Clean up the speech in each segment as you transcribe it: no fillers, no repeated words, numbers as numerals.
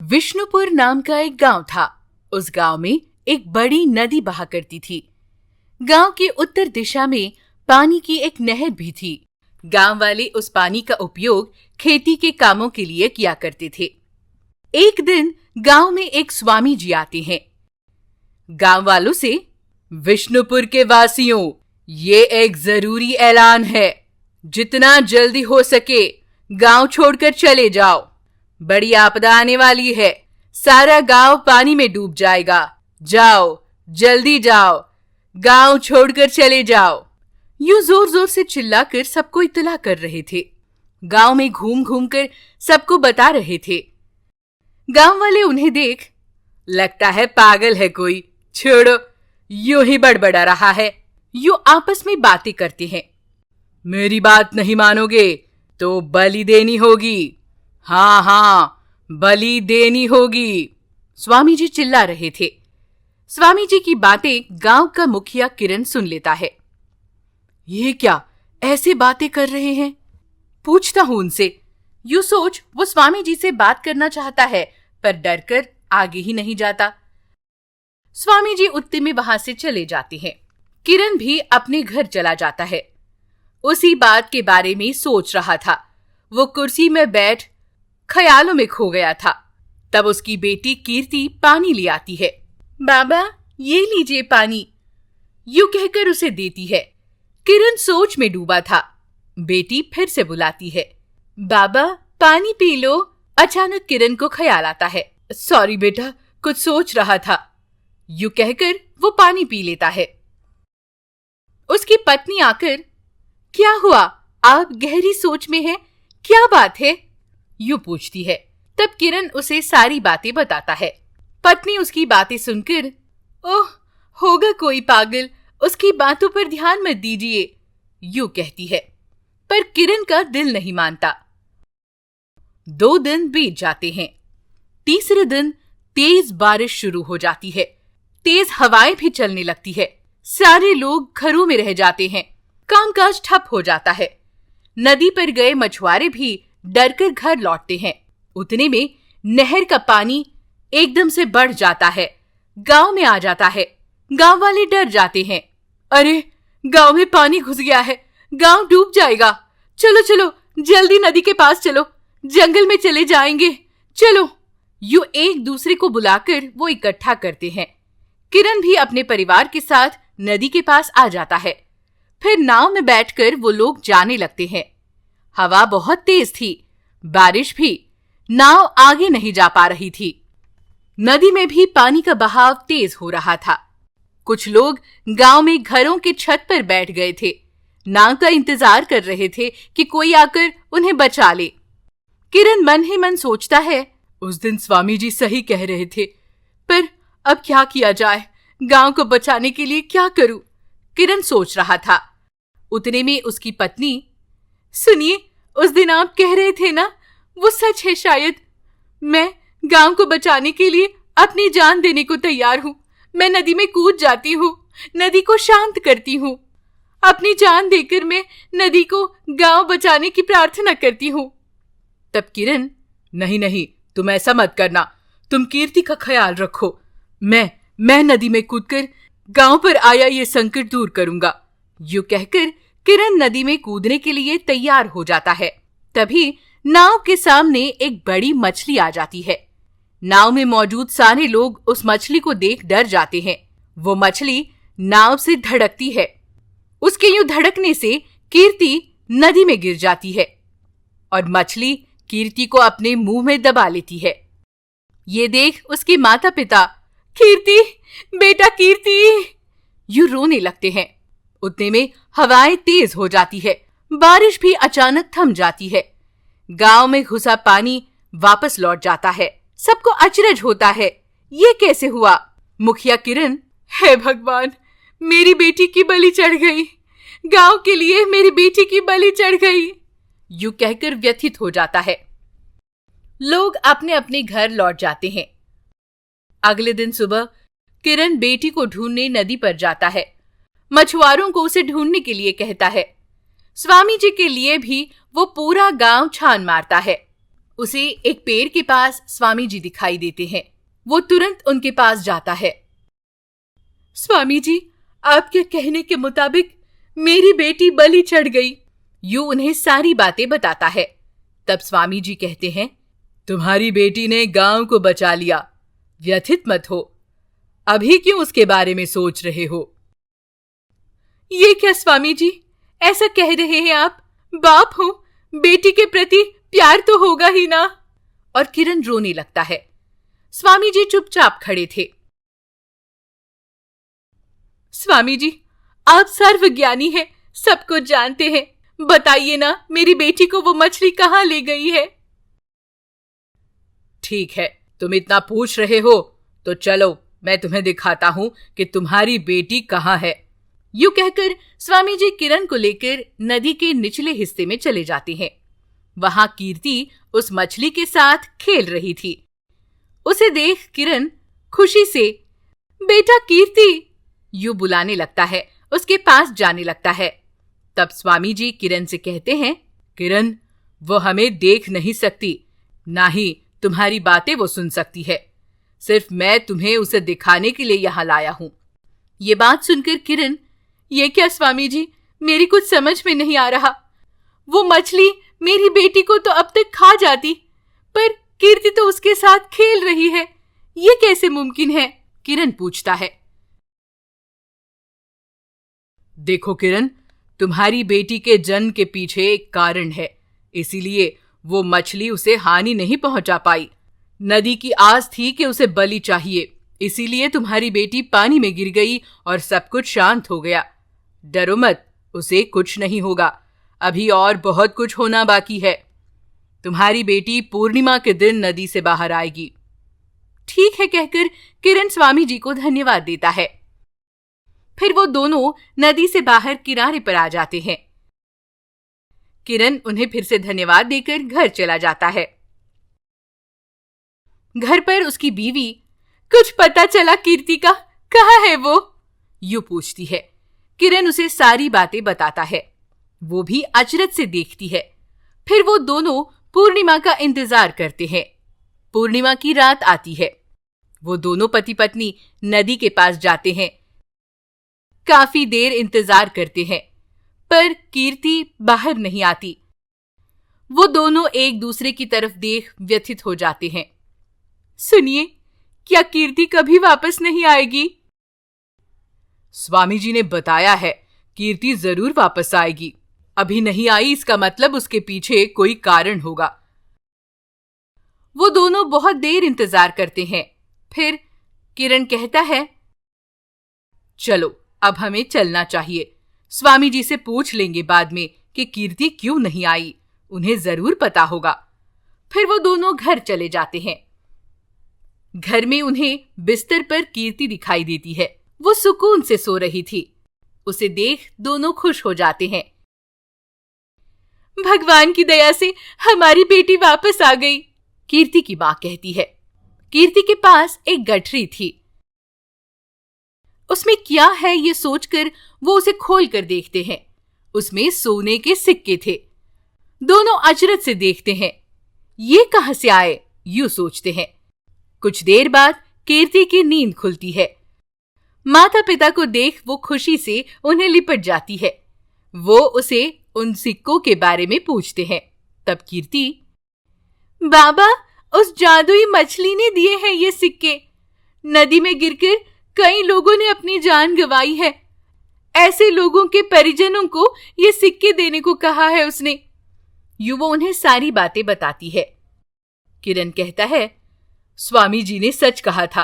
विष्णुपुर नाम का एक गांव था। उस गांव में एक बड़ी नदी बहा करती थी। गांव के उत्तर दिशा में पानी की एक नहर भी थी। गांव वाले उस पानी का उपयोग खेती के कामों के लिए किया करते थे। एक दिन गांव में एक स्वामी जी आते हैं। गांव वालों से, विष्णुपुर के वासियों, ये एक जरूरी ऐलान है, जितना जल्दी हो सके गांव छोड़कर चले जाओ। बड़ी आपदा आने वाली है, सारा गांव पानी में डूब जाएगा। जाओ, जल्दी जाओ, गांव छोड़कर चले जाओ। यूं जोर जोर से चिल्लाकर सबको इत्तला कर रहे थे। गांव में घूम घूम कर सबको बता रहे थे। गांव वाले उन्हें देख, लगता है पागल है कोई, छोड़ो, यूं ही बड़बड़ा रहा है। यूं आपस में बातें करते हैं। मेरी बात नहीं मानोगे तो बलि देनी होगी। हाँ हाँ, बलि देनी होगी, स्वामी जी चिल्ला रहे थे। स्वामी जी की बातें गांव का मुखिया किरण सुन लेता है। ये क्या ऐसे बातें कर रहे हैं, पूछता हूं उनसे। यूं सोच वो स्वामी जी से बात करना चाहता है, पर डरकर आगे ही नहीं जाता। स्वामी जी उतने में वहां से चले जाते हैं। किरण भी अपने घर चला जाता है। उसी बात के बारे में सोच रहा था। वो कुर्सी में बैठ ख्यालों में खो गया था। तब उसकी बेटी कीर्ति पानी ले आती है। बाबा, ये लीजिए पानी, यूं कहकर उसे देती है। किरण सोच में डूबा था। बेटी फिर से बुलाती है, बाबा पानी पी लो। अचानक किरण को ख्याल आता है, सॉरी बेटा, कुछ सोच रहा था, यूं कहकर वो पानी पी लेता है। उसकी पत्नी आकर, क्या हुआ, आप गहरी सोच में हैं, क्या बात है, यूं पूछती है। तब किरण उसे सारी बातें बताता है। पत्नी उसकी बातें सुनकर, ओह, होगा कोई पागल, उसकी बातों पर ध्यान मत दीजिए, यूं कहती है। पर किरण का दिल नहीं मानता। 2 दिन बीत जाते हैं। तीसरे दिन तेज बारिश शुरू हो जाती है। तेज हवाएं भी चलने लगती है। सारे लोग घरों में रह जाते हैं। कामकाज ठप हो जाता है। नदी पर गए मछुआरे भी डरकर घर लौटते हैं। उतने में नहर का पानी एकदम से बढ़ जाता है, गांव में आ जाता है। गांव वाले डर जाते हैं। अरे, गांव में पानी घुस गया है, गांव डूब जाएगा। चलो चलो, जल्दी नदी के पास चलो, जंगल में चले जाएंगे, चलो। यूं एक दूसरे को बुलाकर वो इकट्ठा करते हैं। किरण भी अपने परिवार के साथ नदी के पास आ जाता है। फिर नाव में बैठकर वो लोग जाने लगते हैं। हवा बहुत तेज थी, बारिश भी, नाव आगे नहीं जा पा रही थी। नदी में भी पानी का बहाव तेज हो रहा था। कुछ लोग गांव में घरों के छत पर बैठ गए थे। नाव का इंतजार कर रहे थे कि कोई आकर उन्हें बचा ले। किरण मन ही मन सोचता है, उस दिन स्वामी जी सही कह रहे थे, पर अब क्या किया जाए, गांव को बचाने के लिए क्या करूं, किरण सोच रहा था। उतने में उसकी पत्नी, सुनिए, उस दिन आप कह रहे थे ना, वो सच है शायद। मैं गांव को बचाने के लिए अपनी जान देने को तैयार हूं। मैं नदी में कूद जाती हूँ, नदी को शांत करती हूँ। अपनी जान देकर मैं नदी को, गांव बचाने की प्रार्थना करती हूँ। तब किरण, नहीं नहीं, तुम ऐसा मत करना, तुम कीर्ति का ख्याल रखो। मैं नदी में कूदकर गांव पर आया ये संकट दूर करूंगा, यूं कहकर किरण नदी में कूदने के लिए तैयार हो जाता है। तभी नाव के सामने एक बड़ी मछली आ जाती है। नाव में मौजूद सारे लोग उस मछली को देख डर जाते हैं। वो मछली नाव से धड़कती है। उसके यूं धड़कने से कीर्ति नदी में गिर जाती है और मछली कीर्ति को अपने मुंह में दबा लेती है। ये देख उसके माता पिता, कीर्ति, बेटा कीर्ति, यूं रोने लगते हैं। उतने में हवाएं तेज हो जाती है। बारिश भी अचानक थम जाती है। गांव में घुसा पानी वापस लौट जाता है। सबको अचरज होता है, ये कैसे हुआ। मुखिया किरण, हे भगवान, मेरी बेटी की बलि चढ़ गई, गांव के लिए मेरी बेटी की बलि चढ़ गई, यूं कहकर व्यथित हो जाता है। लोग अपने अपने घर लौट जाते हैं। अगले दिन सुबह किरण बेटी को ढूंढने नदी पर जाता है। मछुआरों को उसे ढूंढने के लिए कहता है। स्वामी जी के लिए भी वो पूरा गांव छान मारता है। उसे एक पेड़ के पास स्वामी जी दिखाई देते हैं। वो तुरंत उनके पास जाता है। स्वामी जी, आपके कहने के मुताबिक मेरी बेटी बलि चढ़ गई। यूं उन्हें सारी बातें बताता है। तब स्वामी जी कहते हैं, तुम्हारी बेटी ने गांव को बचा लिया, व्यथित मत हो। अभी क्यों उसके बारे में सोच रहे हो? ये क्या स्वामी जी, ऐसा कह रहे हैं आप? बाप हो, बेटी के प्रति प्यार तो होगा ही ना। और किरण रोने लगता है। स्वामी जी चुपचाप खड़े थे। स्वामी जी, आप सर्वज्ञानी हैं, सब कुछ जानते हैं। बताइए ना, मेरी बेटी को वो मछली कहाँ ले गई है? ठीक है, तुम इतना पूछ रहे हो तो चलो मैं तुम्हें दिखाता हूं कि तुम्हारी बेटी कहाँ है। यूं कहकर स्वामी जी किरण को लेकर नदी के निचले हिस्से में चले जाते हैं। वहां कीर्ति उस मछली के साथ खेल रही थी। उसे देख किरण खुशी से बेटा कीर्ति यूं बुलाने लगता है, उसके पास जाने लगता है। तब स्वामी जी किरण से कहते हैं, किरण, वो हमें देख नहीं सकती, ना ही तुम्हारी बातें वो सुन सकती है। सिर्फ मैं तुम्हें उसे दिखाने के लिए यहाँ लाया हूँ। ये बात सुनकर किरण, ये क्या स्वामी जी, मेरी कुछ समझ में नहीं आ रहा। वो मछली मेरी बेटी को तो अब तक खा जाती, पर कीर्ति तो उसके साथ खेल रही है। ये कैसे मुमकिन है? किरण पूछता है। देखो किरण, तुम्हारी बेटी के जन्म के पीछे एक कारण है, इसीलिए वो मछली उसे हानि नहीं पहुंचा पाई। नदी की आस थी कि उसे बलि चाहिए, इसीलिए तुम्हारी बेटी पानी में गिर गई और सब कुछ शांत हो गया। डरो मत, उसे कुछ नहीं होगा। अभी और बहुत कुछ होना बाकी है। तुम्हारी बेटी पूर्णिमा के दिन नदी से बाहर आएगी। ठीक है कहकर किरण स्वामी जी को धन्यवाद देता है। फिर वो दोनों नदी से बाहर किनारे पर आ जाते हैं। किरण उन्हें फिर से धन्यवाद देकर घर चला जाता है। घर पर उसकी बीवी, कुछ पता चला कीर्ति का? कहाँ है वो? यूं पूछती है। किरण उसे सारी बातें बताता है। वो भी अचरज से देखती है। फिर वो दोनों पूर्णिमा का इंतजार करते हैं। पूर्णिमा की रात आती है। वो दोनों पति पत्नी नदी के पास जाते हैं। काफी देर इंतजार करते हैं, पर कीर्ति बाहर नहीं आती। वो दोनों एक दूसरे की तरफ देख व्यथित हो जाते हैं। सुनिए, क्या कीर्ति कभी वापस नहीं आएगी? स्वामी जी ने बताया है, कीर्ति जरूर वापस आएगी। अभी नहीं आई इसका मतलब उसके पीछे कोई कारण होगा। वो दोनों बहुत देर इंतजार करते हैं। फिर किरण कहता है, चलो अब हमें चलना चाहिए। स्वामी जी से पूछ लेंगे बाद में कि कीर्ति क्यों नहीं आई, उन्हें जरूर पता होगा। फिर वो दोनों घर चले जाते हैं। घर में उन्हें बिस्तर पर कीर्ति दिखाई देती है। वो सुकून से सो रही थी। उसे देख दोनों खुश हो जाते हैं। भगवान की दया से हमारी बेटी वापस आ गई, कीर्ति की मां कहती है। कीर्ति के पास एक गठरी थी। उसमें क्या है ये सोचकर वो उसे खोल कर देखते हैं। उसमें सोने के सिक्के थे। दोनों अचरज से देखते हैं। ये कहां से आए, यूं सोचते हैं। कुछ देर बाद कीर्ति की नींद खुलती है। माता पिता को देख वो खुशी से उन्हें लिपट जाती है। वो उसे उन सिक्कों के बारे में पूछते हैं। तब कीर्ति, बाबा, उस जादुई मछली ने दिए हैं ये सिक्के। नदी में गिरकर कई लोगों ने अपनी जान गंवाई है। ऐसे लोगों के परिजनों को ये सिक्के देने को कहा है उसने। यूं वो उन्हें सारी बातें बताती है। किरण कहता है, स्वामी जी ने सच कहा था,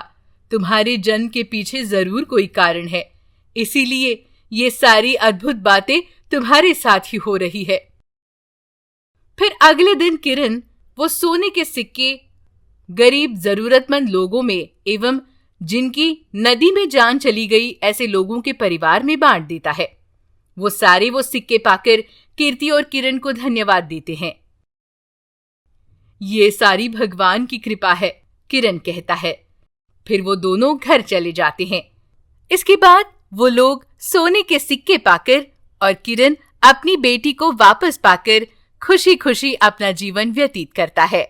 तुम्हारे जन्म के पीछे जरूर कोई कारण है, इसीलिए ये सारी अद्भुत बातें तुम्हारे साथ ही हो रही है। फिर अगले दिन किरण वो सोने के सिक्के गरीब जरूरतमंद लोगों में एवं जिनकी नदी में जान चली गई ऐसे लोगों के परिवार में बांट देता है। वो सिक्के पाकर कीर्ति और किरण को धन्यवाद देते हैं। ये सारी भगवान की कृपा है, किरण कहता है। फिर वो दोनों घर चले जाते हैं। इसके बाद वो लोग सोने के सिक्के पाकर और किरण अपनी बेटी को वापस पाकर खुशी खुशी अपना जीवन व्यतीत करता है।